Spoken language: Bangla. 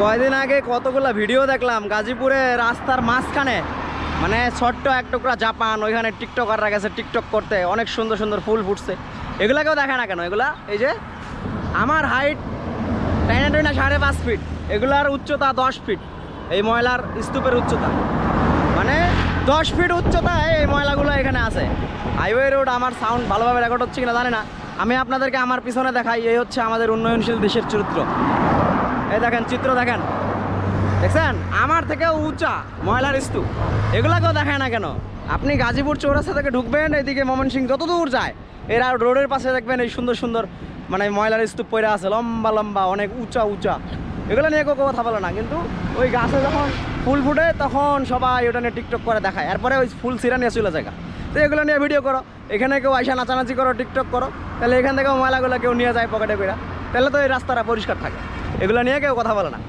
কয়দিন আগে কতগুলো ভিডিও দেখলাম গাজীপুরে রাস্তার মাঝখানে, মানে ছোট্ট এক টুকরা জাপান, ওইখানে টিকটকাররা গেছে টিকটক করতে, অনেক সুন্দর সুন্দর ফুল ফুটছে। এগুলা কেউ দেখে না কেন? এগুলা এই যে আমার হাইট 5.5 ফিট, এগুলার উচ্চতা 10 ফিট। এই ময়লার স্তূপের উচ্চতা মানে 10 ফিট উচ্চতায় এই ময়লাগুলো এখানে আছে। Highway road. আমার সাউন্ড ভালোভাবে রেকর্ড হচ্ছে কিনা জানি না, আমি আপনাদেরকে আমার পিছনে দেখাই। এই হচ্ছে আমাদের উন্নয়নশীল দেশের চরিত্র। এই দেখেন, চিত্র দেখেন, দেখছেন? আমার থেকেও উঁচা ময়লার স্তূপ। এগুলা কেউ দেখায় না কেন? আপনি গাজীপুর চৌরাস্তা থেকে ঢুকবেন, এদিকে ময়মনসিংহ যত দূর যায়, এরা রোডের পাশে দেখবেন এই সুন্দর সুন্দর মানে ময়লার স্তূপ পড়ে আছে, লম্বা লম্বা, অনেক উঁচা উঁচা। এগুলো নিয়ে কেউ কথা বলে না, কিন্তু ওই গাছে যখন ফুল ফুটে তখন সবাই ওটা নিয়ে টিকটক করে দেখায়। এরপরে ওই ফুল ছিঁড়া নিয়ে চলে যায়। তো এগুলো নিয়ে ভিডিও করো, এখানে কেউ আইসা নাচানাচি করো, টিকটক করো, তাহলে এখান থেকেও ময়লাগুলো কেউ নিয়ে যায় পকেটে করে, তাহলে তো এই রাস্তাটা পরিষ্কার থাকে। এগুলো নিয়ে কেউ কথা বলে না।